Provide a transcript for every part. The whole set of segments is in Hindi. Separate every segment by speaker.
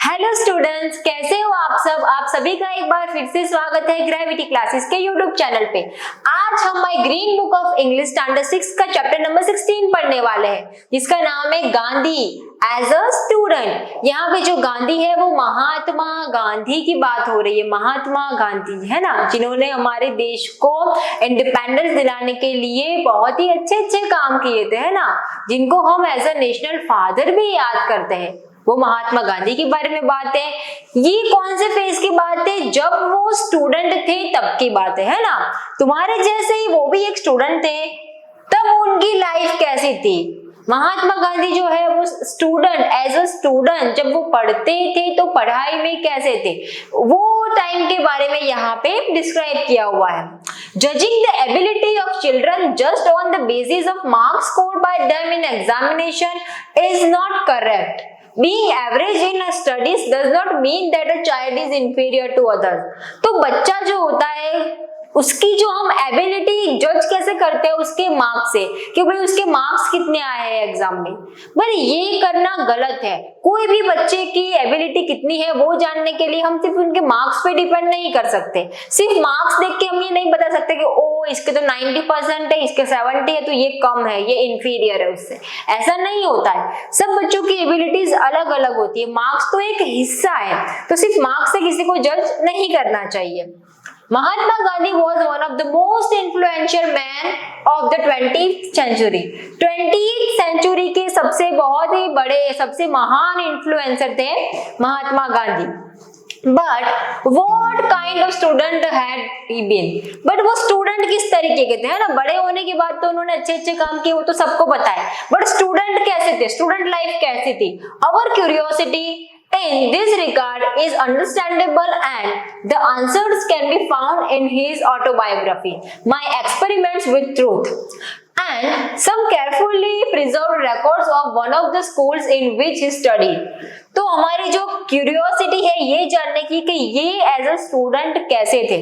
Speaker 1: हेलो स्टूडेंट्स, कैसे हो आप सब। आप सभी का एक बार फिर से स्वागत है ग्रेविटी क्लासेस के यूट्यूब चैनल पे। आज हम my green book of English standard 6 का चैप्टर नंबर 16 पढ़ने वाले हैं, जिसका नाम है गांधी एज अ स्टूडेंट। यहाँ पे जो गांधी है वो महात्मा गांधी की बात हो रही है। महात्मा गांधी है ना, जिन्होंने हमारे देश को इंडिपेंडेंस दिलाने के लिए बहुत ही अच्छे अच्छे काम किए थे, है ना, जिनको हम एज अ नेशनल फादर भी याद करते हैं। वो महात्मा गांधी के बारे में बात है। ये कौन से फेज की बात है, जब वो स्टूडेंट थे तब की बात है ना। तुम्हारे जैसे ही वो भी एक स्टूडेंट थे, तब उनकी लाइफ कैसी थी। महात्मा गांधी जो है वो स्टूडेंट, एज अ स्टूडेंट जब वो पढ़ते थे तो पढ़ाई में कैसे थे, वो टाइम के बारे में यहाँ पे डिस्क्राइब किया हुआ है। Judging the ability of children just on the basis of marks scored by them in examination is not correct. Being average in studies does not mean that a child is inferior to others। तो बच्चा जो होता है उसकी जो हम एबिलिटी जज कैसे करते हैं उसके मार्क्स से, कि भाई उसके मार्क्स कितने आए हैं एग्जाम में। पर ये करना गलत है। कोई भी बच्चे की एबिलिटी कितनी है वो जानने के लिए हम सिर्फ उनके मार्क्स पे डिपेंड नहीं कर सकते। सिर्फ मार्क्स देख के हम ये नहीं बता सकते कि ओ इसके तो 90% है, इसके 70 है तो ये कम है, ये इंफीरियर है उससे। ऐसा नहीं होता है। सब बच्चों की एबिलिटीज अलग अलग होती है। मार्क्स तो एक हिस्सा है, तो सिर्फ मार्क्स से किसी को जज नहीं करना चाहिए। Mahatma Gandhi was one of the most influential man of the 20th century। 20th century के सबसे बहुत ही बड़े, सबसे महान इन्फ्लुएंसर थे Mahatma Gandhi. But what kind of student had he been? But वो स्टूडेंट किस तरीके के थे, है ना। बड़े होने के बाद तो उन्होंने अच्छे अच्छे काम किए, वो तो सबको पता है। बट स्टूडेंट कैसे थे, स्टूडेंट लाइफ कैसी थी। Our curiosity in this regard is understandable and the answers can be found in his autobiography, My Experiments with Truth, and some carefully preserved records of one of the schools in which he studied। तो हमारी जो क्यूरियोसिटी है ये जानने की कि ये एज अ स्टूडेंट कैसे थे,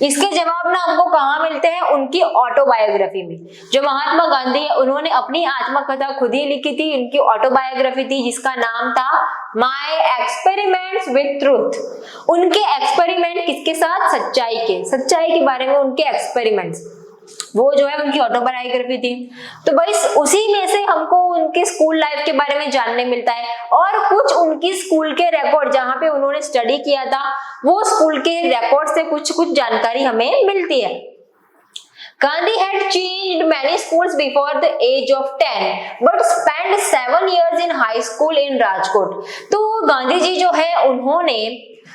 Speaker 1: इसके जवाब ना हमको कहाँ मिलते हैं, उनकी ऑटोबायोग्राफी में। जो महात्मा गांधी है उन्होंने अपनी आत्मकथा खुद ही लिखी थी, उनकी ऑटोबायोग्राफी थी जिसका नाम था माय एक्सपेरिमेंट्स विद ट्रूथ। उनके एक्सपेरिमेंट किसके साथ, सच्चाई के बारे में उनके एक्सपेरिमेंट्स, वो जो है उनकी ऑटोबायोग्राफी थी। तो बस उसी में से हमको उनके स्कूल लाइफ के बारे में जानने मिलता है, और कुछ उनकी स्कूल के रिकॉर्ड जहाँ पे उन्होंने स्टडी किया था वो स्कूल के रिकॉर्ड से कुछ जानकारी हमें मिलती है। Gandhi had changed many schools before the age of 10, but spent 7 years in high school in Rajkot। तो गांधी जी जो है उन्होंने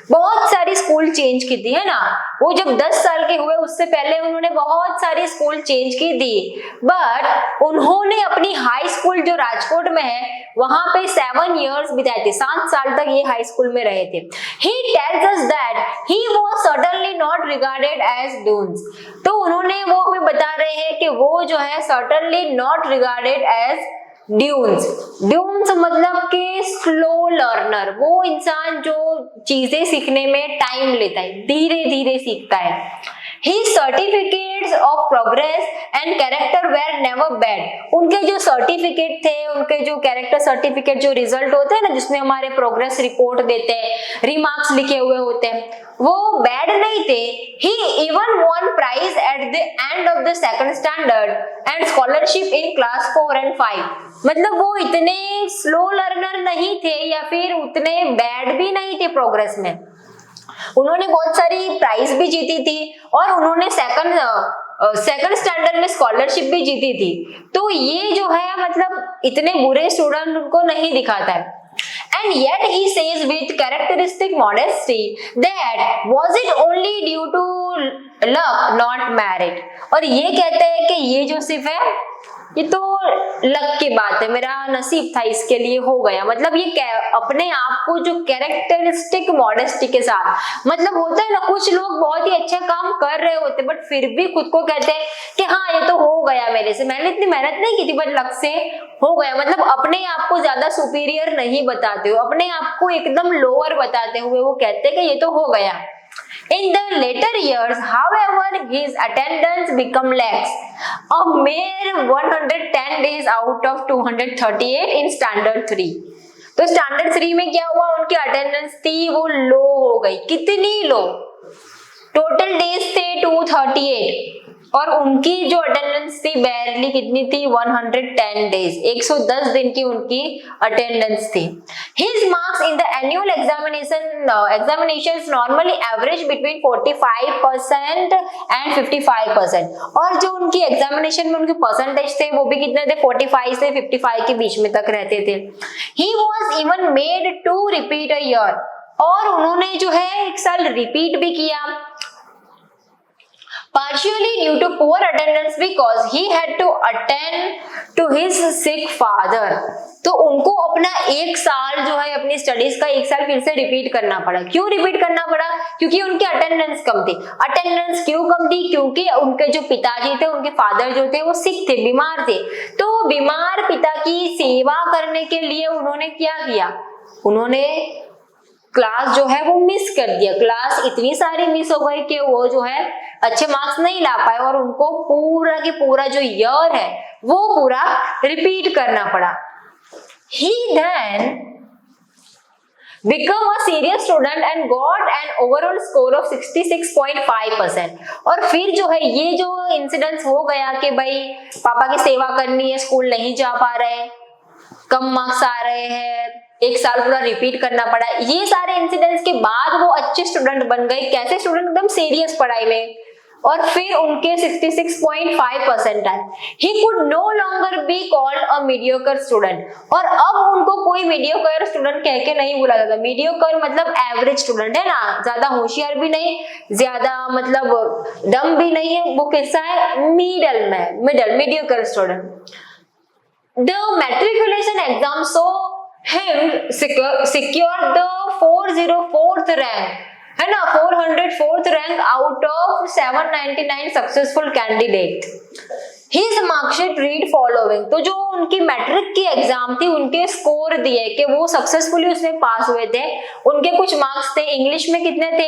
Speaker 1: बहुत सारी स्कूल चेंज की थी, है ना। वो जब 10 साल के हुए उससे पहले उन्होंने बहुत सारी स्कूल चेंज की थी, बट उन्होंने अपनी हाई स्कूल जो राजकोट में है वहां पे 7 इयर्स बिताए थे, 7 साल तक ये हाई स्कूल में रहे थे। He tells us that he was certainly not regarded as duns। तो उन्होंने वो हमें बता रहे हैं कि वो जो है certainly not regarded as dunes. Dunes मतलब कि स्लो लर्नर, वो इंसान जो चीजें सीखने में टाइम लेता है, धीरे धीरे सीखता है। His certificates of progress and character were never bad। उनके जो सर्टिफिकेट थे, उनके जो कैरेक्टर सर्टिफिकेट, जो रिजल्ट होते हैं ना जिसमें हमारे प्रोग्रेस रिपोर्ट देते हैं, रिमार्क्स लिखे हुए होते हैं, वो बैड नहीं थे। He even won prize at the end of the second standard and scholarship in class 4 and 5। मतलब वो इतने स्लो लर्नर नहीं थे या फिर उतने बैड भी नहीं थे प्रोग्रेस में। उन्होंने बहुत सारी प्राइज भी जीती थी और उन्होंने सेकंड स्टैंडर्ड में स्कॉलरशिप भी जीती थी। तो ये जो है मतलब इतने बुरे स्टूडेंट उनको नहीं दिखाता है। And yet he says with characteristic modesty that was it only due to luck not merit। और ये कहते हैं कि ये जो सिर्फ है ये तो लक की बात है, मेरा नसीब था इसके लिए हो गया। मतलब ये अपने आप को जो कैरेक्टरिस्टिक मॉडेस्टी के साथ, मतलब होता है ना कुछ लोग बहुत ही अच्छा काम कर रहे होते बट फिर भी खुद को कहते हैं कि हाँ ये तो हो गया मेरे से, मैंने इतनी मेहनत नहीं की थी बट लक से हो गया। मतलब अपने आप को ज्यादा सुपीरियर नहीं बताते हो, अपने आप को एकदम लोअर बताते हुए वो कहते हैं कि ये तो हो गया। In the later years, however, his attendance became lax, a mere 110 days out of 238 in standard 3। तो स्टैंडर्ड 3 में क्या हुआ, उनकी अटेंडेंस थी वो लो हो गई। कितनी लो, टोटल डेज थे 238 और उनकी जो अटेंडेंस थी बैरली कितनी थी 110 डेज, 110 दिन की उनकी अटेंडेंस थी। His marks in the annual examinations normally average between 45% and 55%। और जो उनकी एग्जामिनेशन में उनके परसेंटेज थे वो भी कितने थे, 45 से 55 के बीच में तक रहते थे। He was even made to repeat a year, और उन्होंने जो है एक साल रिपीट भी किया, partially due to poor attendance because he had to attend to his sick father। तो उनको अपना एक साल जो है अपनी स्टडीज का एक साल फिर से रिपीट करना पड़ा। क्यों रिपीट करना पड़ा, क्योंकि उनकी अटेंडेंस कम थी। अटेंडेंस क्यों कम थी, क्योंकि उनके जो पिताजी थे, उनके फादर जो थे वो सिक थे, बीमार थे। तो बीमार पिता की सेवा करने के लिए उन्होंने क्या किया, उन्होंने क्लास जो है वो मिस कर दिया। क्लास इतनी सारी मिस हो गई कि वो जो है अच्छे मार्क्स नहीं ला पाए और उनको पूरा के पूरा जो ईयर है वो पूरा रिपीट करना पड़ा। He then become a serious student and got an overall score of 66.5%। और फिर जो है ये जो इंसिडेंस हो गया कि भाई पापा की सेवा करनी है, स्कूल नहीं जा पा रहे, कम मार्क्स आ रहे हैं, एक साल पूरा रिपीट करना पड़ा, ये सारे इंसिडेंट्स के बाद वो अच्छे स्टूडेंट बन गए। कैसे स्टूडेंट, एकदम सीरियस पढ़ाई में, और फिर उनके 66.5% आए। He could no longer be called a mediocre student, और अब उनको कोई mediocre स्टूडेंट कह के नहीं बुला जाता। mediocre मतलब एवरेज स्टूडेंट है ना, ज्यादा होशियार भी नहीं, ज्यादा मतलब डम भी नहीं है, वो कैसा है, मिडल में, mediocre student। The matriculation exam saw him secure the 404th rank, है ना, 404th rank out of 799 successful candidate. His marksheet read following। तो जो उनकी मैट्रिक की एग्जाम थी उनके स्कोर दिए कि वो सक्सेसफुली उसमें पास हुए थे। उनके कुछ मार्क्स थे, इंग्लिश में कितने थे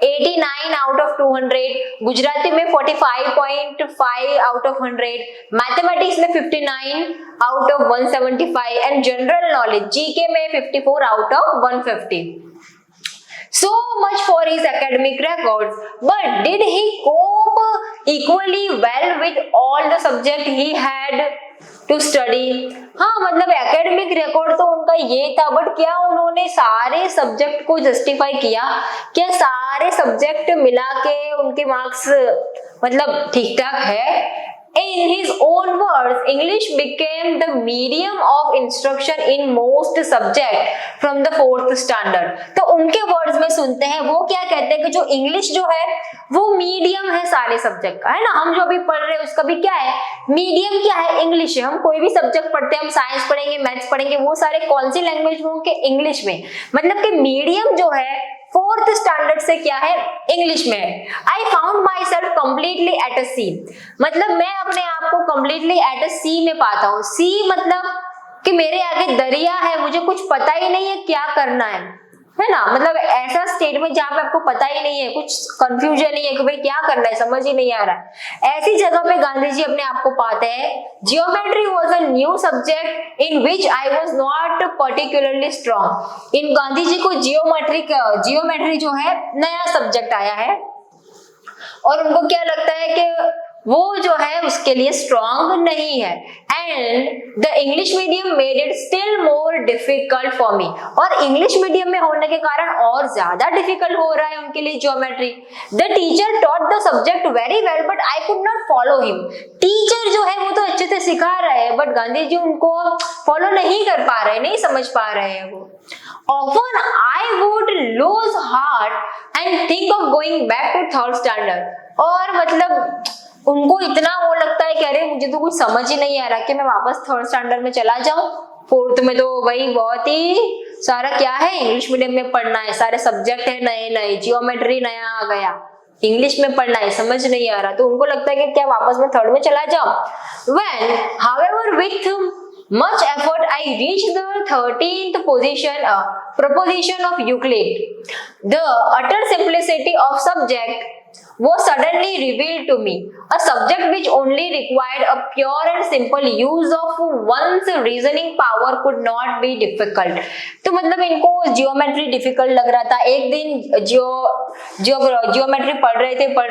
Speaker 1: 89 आउट ऑफ 200, गुजराती में 45.5 आउट ऑफ 100, मैथमेटिक्स में 59 out of 175 and general knowledge GK में 54 out of 150। So much for his academic records, but did he cope equally well with all the subject he had to study? हाँ, मतलब एकेडमिक रिकॉर्ड तो उनका ये था, बट क्या उन्होंने सारे सब्जेक्ट को जस्टिफाई किया, क्या सारे सब्जेक्ट मिला के उनके मार्क्स मतलब ठीक ठाक है? In his own words, English became the medium of instruction in most subject from the 4th standard। तो उनके वर्ड्स में सुनते हैं, वो क्या कहते हैं कि जो इंग्लिश जो है वो मीडियम है सारे सब्जेक्ट का, है ना। हम जो भी पढ़ रहे हैं उसका भी क्या है, मीडियम क्या है, इंग्लिश है। हम कोई भी सब्जेक्ट पढ़ते हैं, हम साइंस पढ़ेंगे, मैथ्स पढ़ेंगे, वो सारे कौन सी लैंग्वेज में होंगे, इंग्लिश में। मतलब कि मीडियम जो है 4th स्टैंडर्ड से क्या है, इंग्लिश में है। I found myself completely at a sea, मतलब मैं अपने आप को कम्प्लीटली एट अ सी में पाता हूँ। सी मतलब कि मेरे आगे दरिया है, मुझे कुछ पता ही नहीं है क्या करना है ना। मतलब ऐसा स्टेट में जहाँ पे आपको पता ही नहीं है, कुछ कंफ्यूजन ही है कि भाई क्या करना है, समझ ही नहीं आ रहा है। ऐसी जगह पे गांधी जी अपने आप को पाते हैं। Geometry was a new subject in which I was not particularly strong. इन गांधी जी को जियोमेट्री जो है नया सब्जेक्ट आया है और उनको क्या लगता है कि वो जो है उसके लिए स्ट्रॉन्ग नहीं है। And the English medium made it still more difficult for me, और इंग्लिश मीडियम में होने के कारण और ज्यादा डिफिकल्ट हो रहा है उनके लिए geometry. The teacher taught the subject very well but I could not follow him. Teacher जो है वो तो अच्छे से सिखा रहे हैं, बट गांधी जी उनको फॉलो नहीं कर पा रहे, नहीं समझ पा रहे हैं वो। Often I would lose heart and think of going back to 3rd standard। और मतलब उनको इतना वो लगता है कि अरे मुझे तो कुछ समझ ही नहीं आ रहा कि मैं वापस 3rd स्टैंडर्ड में चला जाऊं। 4th में तो वही बहुत ही सारा क्या है, इंग्लिश मीडियम में पढ़ना है, सारे सब्जेक्ट है नए नए, जियोमेट्री नया आ गया, इंग्लिश में पढ़ना है, समझ नहीं आ रहा। तो उनको लगता है कि क्या वापस मैं 3rd में चला जाऊं। When however with much effort I reached the 13th proposition of Euclid, the utter simplicity of subject वो suddenly revealed to me a subject which only required a pure and simple use of one's reasoning power could not be difficult। तो मतलब इनको जियोमेट्री डिफिकल्ट लग रहा था। एक दिन जियोमेट्री पढ़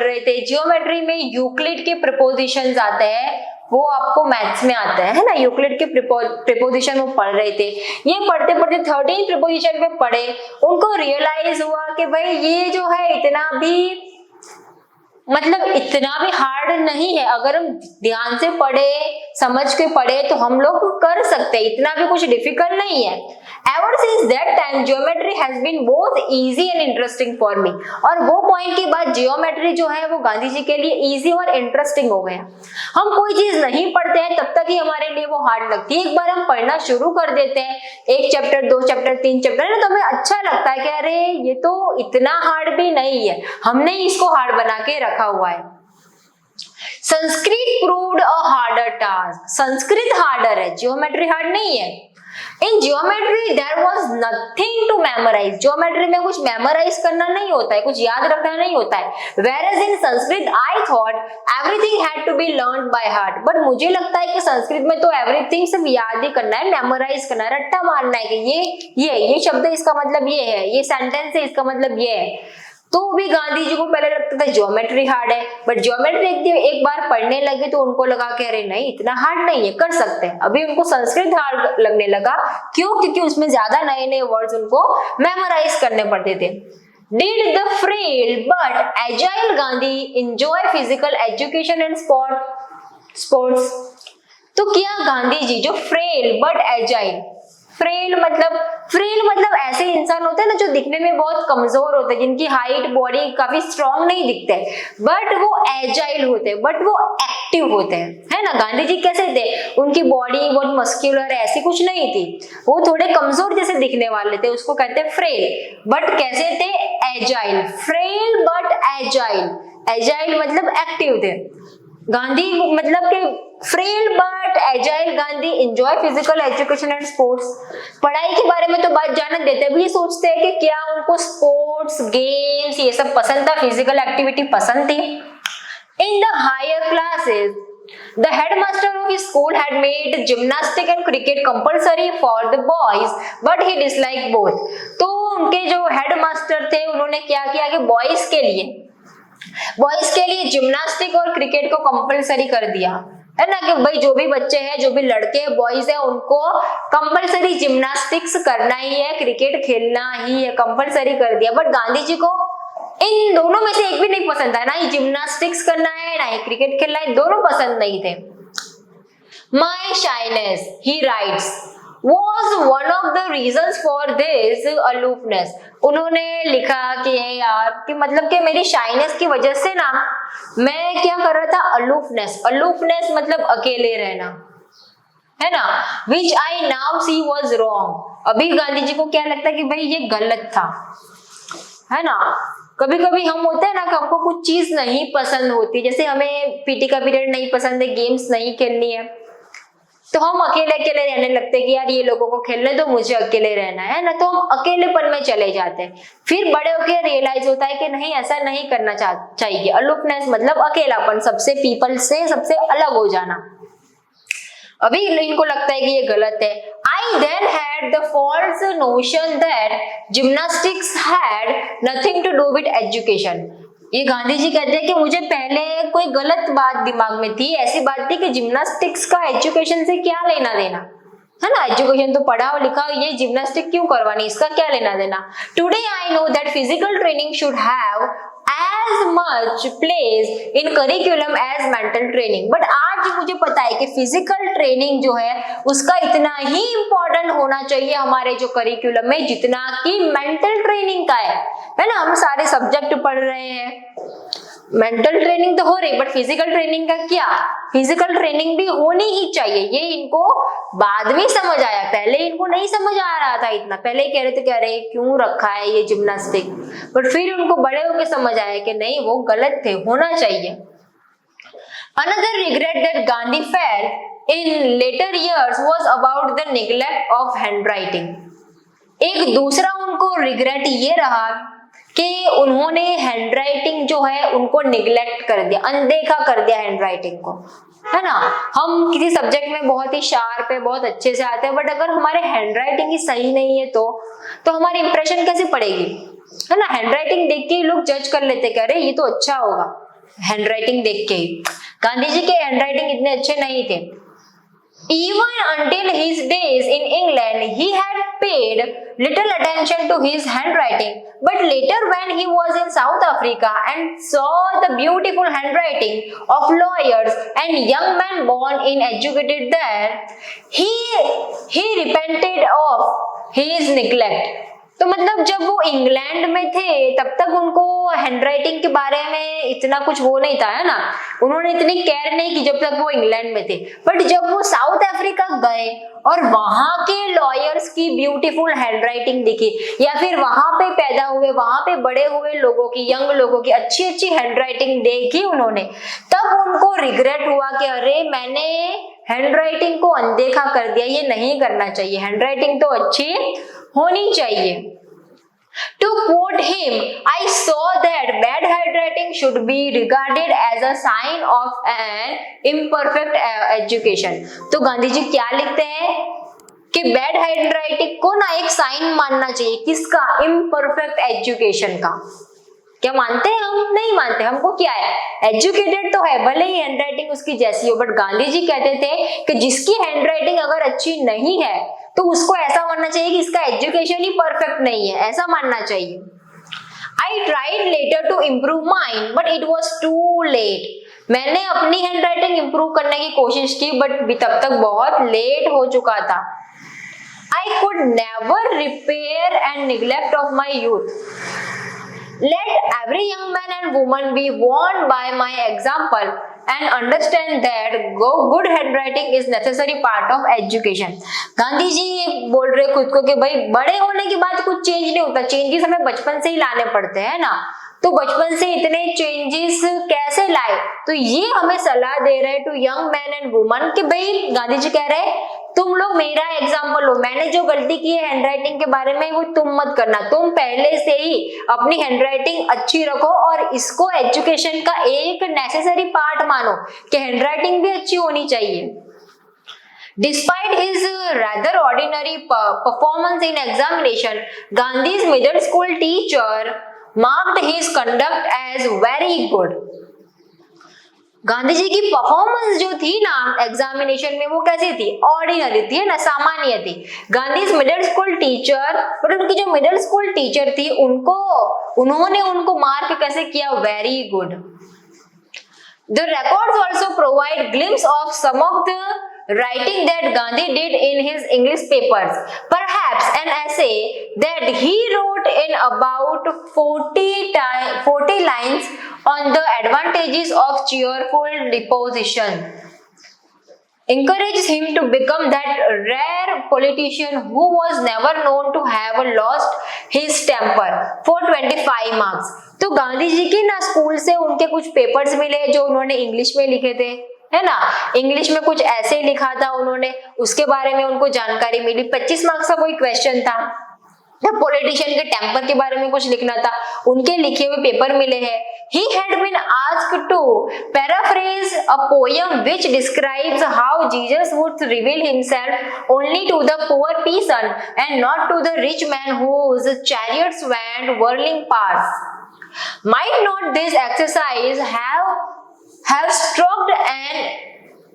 Speaker 1: रहे थे। जियोमेट्री में यूक्लिड के प्रीपोजिशंस आते हैं, वो आपको मैथ्स में आता है ना। यूक्लिड के प्रीपोजिशन वो पढ़ रहे थे। ये पढ़ते 13 प्रीपोजिशन पे पढ़े, उनको रियलाइज हुआ कि भाई ये जो है इतना भी हार्ड नहीं है। अगर हम ध्यान से पढ़े, समझ के पढ़े तो हम लोग कर सकते हैं, इतना भी कुछ डिफिकल्ट नहीं है। Ever since that time, geometry has been both easy and interesting for me। और वो पॉइंट के बाद जियोमेट्री जो है वो गांधी जी के लिए इजी और इंटरेस्टिंग हो गया। हम कोई चीज नहीं पढ़ते हैं तब तक ही हमारे लिए वो हार्ड लगती है। एक बार हम पढ़ना शुरू कर देते हैं, 1 चैप्टर 2 चैप्टर 3 चैप्टर, तो हमें अच्छा लगता है कि अरे ये तो इतना हार्ड भी नहीं है, हमने इसको हार्ड बना के रखा हुआ है। Sanskrit proved a harder task. Sanskrit harder है, जियोमेट्री हार्ड नहीं है। In geometry there was nothing to memorise. Geometry में कुछ मेमोराइज करना नहीं होता है, कुछ याद रखना नहीं होता है। Whereas in Sanskrit I thought everything had to be learned by heart. But मुझे लगता है कि संस्कृत में तो एवरीथिंग सिर्फ याद ही करना है, मेमोराइज करना है, रट्टा मारना है कि ये शब्द इसका मतलब ये है, ये सेंटेंस है इसका मतलब ये है। तो भी गांधी जी को पहले लगता था ज्योमेट्री हार्ड है, बट ज्योमेट्री एक बार पढ़ने लगे तो उनको लगा कि अरे नहीं इतना हार्ड नहीं है, कर सकते हैं। अभी उनको संस्कृत हार्ड लगने लगा। क्यों? क्योंकि उसमें ज्यादा नए वर्ड्स उनको मेमोराइज करने पड़ते थे। Did the frail but agile Gandhi enjoy physical education and sports? तो क्या गांधी जी जो फ्रेल बट एजाइल, फ्रेल मतलब ऐसे इंसान होते हैं ना जो दिखने में बहुत कमजोर होते हैं, जिनकी हाइट बॉडी काफी स्ट्रांग नहीं दिखते, बट वो एजाइल होते हैं, बट वो एक्टिव होते हैं, है ना। गांधी जी कैसे थे? उनकी बॉडी बहुत मस्क्यूलर ऐसी कुछ नहीं थी, वो थोड़े कमजोर जैसे दिखने वाले थे, उसको कहते हैं फ्रेल। बट कैसे थे? Agile. Frail but agile, agile मतलब एक्टिव थे। गांधी मतलब कि frail but agile Gandhi enjoy physical education and sports. पढ़ाई के बारे में तो बात जान देते हैं, भी सोचते हैं कि क्या उनको स्पोर्ट्स गेम्स ये सब पसंद था, फिजिकल एक्टिविटी पसंद थी। In the higher classes the headmaster of his school had made gymnastic and cricket compulsory for the boys but he disliked both। तो उनके जो हेडमास्टर थे उन्होंने क्या किया कि बॉयज के लिए जिम्नास्टिक और क्रिकेट को कंपलसरी कर दिया, है ना। कि भाई जो भी बच्चे हैं, जो भी लड़के बॉयज हैं, उनको कंपलसरी जिम्नास्टिक्स करना ही है, क्रिकेट खेलना ही है, कंपलसरी कर दिया। बट गांधी जी को इन दोनों में से एक भी नहीं पसंद है, ना ही जिम्नास्टिक्स करना है ना ही क्रिकेट खेलना है, दोनों पसंद नहीं थे। My shyness, he writes, was one of the reasons for this aloofness। उन्होंने लिखा कि यार कि मतलब कि मेरी शाइनेस की वजह से ना मैं क्या कर रहा था, अलोफनेस मतलब अकेले रहना, है ना। Which I now see was wrong। अभी गांधी जी को क्या लगता है कि भाई ये गलत था, है ना। कभी कभी हम होते हैं ना कि हमको कुछ चीज नहीं पसंद होती, जैसे हमें पीटी का पीरियड नहीं पसंद है, गेम्स नहीं खेलनी है, तो हम अकेले रहने लगते हैं कि यार ये लोगों को खेलने दो, मुझे अकेले रहना है ना, तो हम अकेलेपन में चले जाते हैं। फिर बड़े होकर रियलाइज होता है कि नहीं, ऐसा नहीं करना चाहिए। अलोफनेस मतलब अकेलापन, सबसे पीपल से सबसे अलग हो जाना। अभी इनको लगता है कि ये गलत है। I then had the false notion that gymnastics had nothing to do with education। ये गांधी जी कहते हैं कि मुझे पहले कोई गलत बात दिमाग में थी, ऐसी बात थी कि जिम्नास्टिक्स का एजुकेशन से क्या लेना देना, है ना। एजुकेशन तो पढ़ाओ लिखाओ, ये जिम्नास्टिक क्यों करवानी, इसका क्या लेना देना। Today I know that physical training should have as much place in curriculum as mental training। But आज मुझे पता है कि फिजिकल ट्रेनिंग जो है उसका इतना ही इम्पोर्टेंट होना चाहिए हमारे जो करिकुलम में जितना कि मेंटल ट्रेनिंग का है ना। हम सारे सब्जेक्ट पढ़ रहे हैं, मेंटल ट्रेनिंग तो हो रही, बट फिजिकल ट्रेनिंग का क्या, फिजिकल ट्रेनिंग भी होनी ही चाहिए। ये इनको बाद में समझ आया, पहले इनको नहीं समझ आ रहा था इतना, पहले कह रहे थे कि अरे क्यों रखा है ये जिम्नास्टिक, बट फिर उनको बड़े होकर समझ आया कि नहीं वो गलत थे, होना चाहिए। Another regret that Gandhi felt in later years was about the neglect of handwriting। एक दूसरा उनको रिग्रेट ये रहा कि उन्होंने हैंडराइटिंग जो है उनको निग्लेक्ट कर दिया, अनदेखा कर दिया हैंडराइटिंग को, है ना। हम किसी सब्जेक्ट में बहुत ही शार्प है, बहुत अच्छे से आते हैं, बट अगर हमारे हैंडराइटिंग ही सही नहीं है तो हमारी इंप्रेशन कैसे पड़ेगी, है ना। हैंडराइटिंग देख के ही लोग जज कर लेते कि अरे ये तो अच्छा होगा, हैंडराइटिंग देख के ही। गांधी जी के हैंडराइटिंग इतने अच्छे नहीं थे। Even until his days in England, he had paid little attention to his handwriting. But later, when he was in South Africa and saw the beautiful handwriting of lawyers and young men born and educated there, he repented of his neglect. तो मतलब जब वो इंग्लैंड में थे तब तक उनको हैंडराइटिंग के बारे में इतना कुछ वो नहीं था, है ना, उन्होंने इतनी केयर नहीं की जब तक वो इंग्लैंड में थे। बट जब वो साउथ अफ्रीका गए और वहां के लॉयर्स की ब्यूटीफुल हैंडराइटिंग दिखी, या फिर वहां पे पैदा हुए, वहां पे बड़े हुए लोगों की, यंग लोगों की अच्छी अच्छी हैंडराइटिंग देखी उन्होंने, तब उनको रिग्रेट हुआ कि अरे मैंने हैंडराइटिंग को अनदेखा कर दिया, ये नहीं करना चाहिए, हैंडराइटिंग तो अच्छी होनी चाहिए। To quote him, I saw that bad handwriting should be regarded as a sign of an imperfect education. तो गांधी जी क्या लिखते हैं कि बैड हैंडराइटिंग को ना एक साइन मानना चाहिए, किसका, इम्परफेक्ट एजुकेशन का। क्या मानते हैं हम? नहीं मानते। हमको क्या है, एजुकेटेड तो है, भले ही हैंडराइटिंग उसकी जैसी हो, बट गांधी जी कहते थे कि जिसकी हैंडराइटिंग अगर अच्छी नहीं है तो उसको ऐसा मानना चाहिए कि इसका एजुकेशन ही परफेक्ट नहीं है, ऐसा मानना चाहिए। I tried later to improve mine, but it was too late. मैंने अपनी हैंडराइटिंग इंप्रूव करने की कोशिश की, बट तब तक बहुत लेट हो चुका था। I could never repair and neglect of my youth. Let every young man and woman be warned by my example and understand that good handwriting is necessary part of education. Gandhi ji बोल रहे खुद को कि भाई बड़े होने के बाद कुछ चेंज नहीं होता, चेंजेस हमें बचपन से ही लाने पड़ते हैं ना, तो बचपन से इतने चेंजेस कैसे लाए, तो ये हमें सलाह दे रहे to young man and woman कि भाई गांधी जी कह रहे हैं तुम लोग मेरा एग्जाम्पल हो, मैंने जो गलती की है हैंडराइटिंग के बारे में वो तुम मत करना, तुम पहले से ही अपनी हैंडराइटिंग अच्छी रखो और इसको एजुकेशन का एक नेसेसरी पार्ट मानो कि हैंडराइटिंग भी अच्छी होनी चाहिए। Despite his rather ordinary performance in examination, Gandhi's middle school teacher marked his conduct as very good. Gandhi ji की परफॉर्मेंस जो थी ना एग्जामिनेशन में वो कैसी थी, ऑर्डिनरी थी, ना सामान्य थी। गांधी मिडिल स्कूल टीचर, पर उनकी जो मिडिल स्कूल टीचर थी उन्होंने उनको मार्क कैसे किया, very good. The records also provide glimpse of some of the writing that Gandhi did in his English papers. Perhaps an essay that he wrote in about 40 lines on the advantages of cheerful deposition encourages him to become that rare politician who was never known to have lost his temper for 25 marks. तो गांधी जी की ना स्कूल से उनके कुछ पेपर्स मिले जो उन्होंने इंग्लिश में लिखे थे, है ना, इंग्लिश में कुछ ऐसे लिखा था उन्होंने, उसके बारे में उनको जानकारी मिली। 25 मार्क्स का कोई क्वेश्चन था, पॉलिटिशियन के टेम्पर के बारे में कुछ लिखना था, उनके लिखे हुए पेपर मिले हैं। He had been asked to paraphrase a poem which describes how Jesus would reveal himself only to the poor peasant and not to the rich man whose chariots went whirling past. Might not this exercise have struck an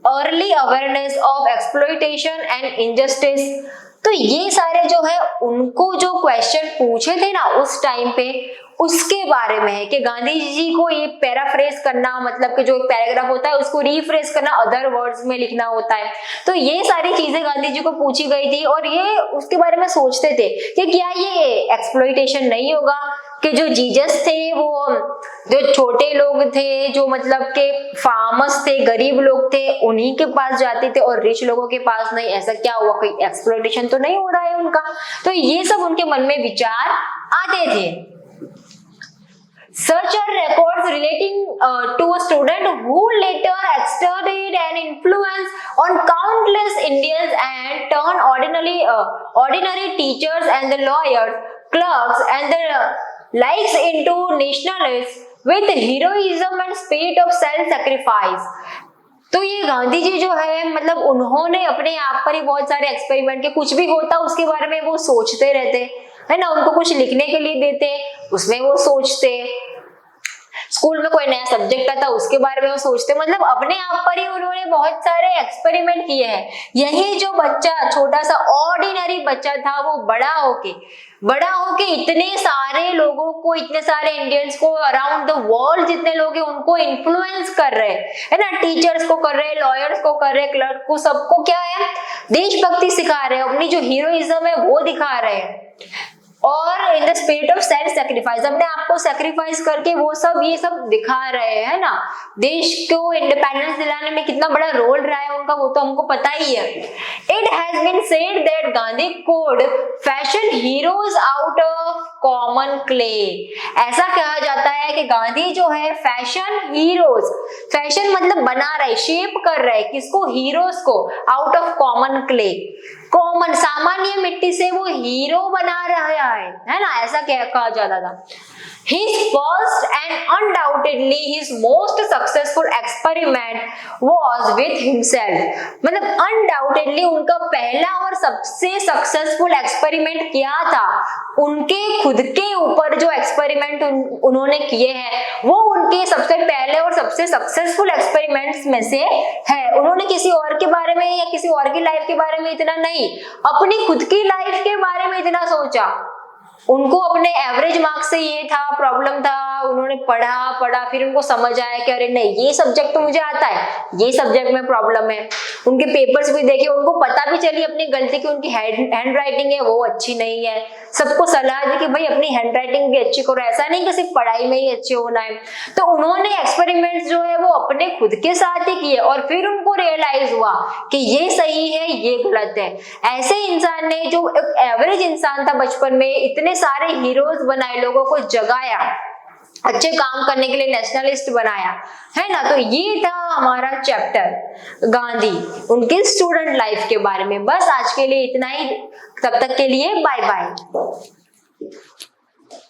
Speaker 1: early awareness of exploitation and injustice? तो ये सारे जो है उनको जो क्वेश्चन पूछे थे ना उस टाइम पे, उसके बारे में है कि गांधी जी को ये पैराफ्रेज करना, मतलब कि जो एक पैराग्राफ होता है उसको रीफ्रेज करना, अदर वर्ड्स में लिखना होता है। तो ये सारी चीजें गांधी जी को पूछी गई थी और ये उसके बारे में सोचते थे कि क्या ये एक्सप्लॉइटेशन नहीं होगा कि जो जीसस थे वो जो छोटे लोग थे, जो मतलब के फार्मर्स थे, गरीब लोग थे, उन्हीं के पास जाते थे और रिच लोगों के पास नहीं, ऐसा क्या हुआ, कोई एक्सप्लॉइटेशन तो नहीं हो रहा है उनका। तो ये सब उनके मन में विचार आते थे। Such are records relating to a student who later exerted an influence on countless Indians and turned ordinary teachers and the lawyers, clerks and the likes into nationalists with heroism and spirit of self sacrifice। तो ये गांधी जी जो है मतलब उन्होंने अपने आप पर ही बहुत सारे एक्सपेरिमेंट के, कुछ भी होता उसके बारे में वो सोचते रहते है ना, उनको कुछ लिखने के लिए देते उसमें वो सोचते, स्कूल में कोई नया सब्जेक्ट आता उसके बारे में वो सोचते, मतलब अपने आप पर ही उन्होंने बहुत सारे एक्सपेरिमेंट किए हैं। यही जो बच्चा छोटा सा ऑर्डिनरी बच्चा था वो बड़ा होके इतने सारे लोगों को, इतने सारे इंडियंस को अराउंड द वर्ल्ड जितने लोग हैं उनको इन्फ्लुएंस कर रहे है ना, टीचर्स को कर रहे, लॉयर्स को कर रहे, क्लर्क को, सबको क्या है देशभक्ति सिखा रहे, अपनी जो हीरोइज्म है वो दिखा रहे हैं। और in the spirit of self sacrifice, अपने आप को सेक्रीफाइस करके वो सब ये सब दिखा रहे हैं ना। देश को इंडिपेंडेंस दिलाने में कितना बड़ा रोल रहा है उनका वो तो हमको पता ही है। It has been said that Gandhi could fashion heroes out of common clay. ऐसा कहा जाता है कि गांधी जो है फैशन हीरोज, फैशन मतलब बना रहे, शेप कर रहे किसको, हीरोज को, out of common clay, common सामान्य मिट्टी से वो हीरो बना रहा है ना, ऐसा कहा जाता था। His first and undoubtedly his most successful experiment was with himself। मतलब undoubtedly उनका पहला और सबसे सक्सेसफुल एक्सपेरिमेंट क्या था, उनके खुद के ऊपर जो एक्सपेरिमेंट उन्होंने किए हैं वो उनके सबसे पहले और सबसे सक्सेसफुल एक्सपेरिमेंट्स में से है। उन्होंने किसी और के बारे में या किसी और की लाइफ के बारे में इतना नहीं, अपनी खुद की लाइफ के बारे में इतना सोचा। उनको अपने एवरेज मार्क्स से ये था, प्रॉब्लम था, उन्होंने पढ़ा फिर उनको समझ आया कि अरे नहीं ये सब्जेक्ट तो मुझे आता है, ये सब्जेक्ट में प्रॉब्लम है। उनके पेपर्स भी देखे, उनको पता भी चली अपनी गलती की, उनकी हैंड राइटिंग है वो अच्छी नहीं है। सबको सलाह दी कि भाई अपनी हैंड राइटिंग भी अच्छी करो, ऐसा नहीं कि सिर्फ पढ़ाई में ही अच्छे होना है। तो उन्होंने एक्सपेरिमेंट्स जो है वो अपने खुद के साथ ही किए और फिर उनको रियलाइज हुआ कि ये सही है ये गलत है। ऐसे इंसान ने जो एक एवरेज इंसान था बचपन में, इतने सारे हीरोज बनाए, लोगों को जगाया, अच्छे काम करने के लिए नेशनलिस्ट बनाया है ना। तो ये था हमारा चैप्टर गांधी, उनके स्टूडेंट लाइफ के बारे में। बस आज के लिए इतना ही, तब तक के लिए बाय बाय।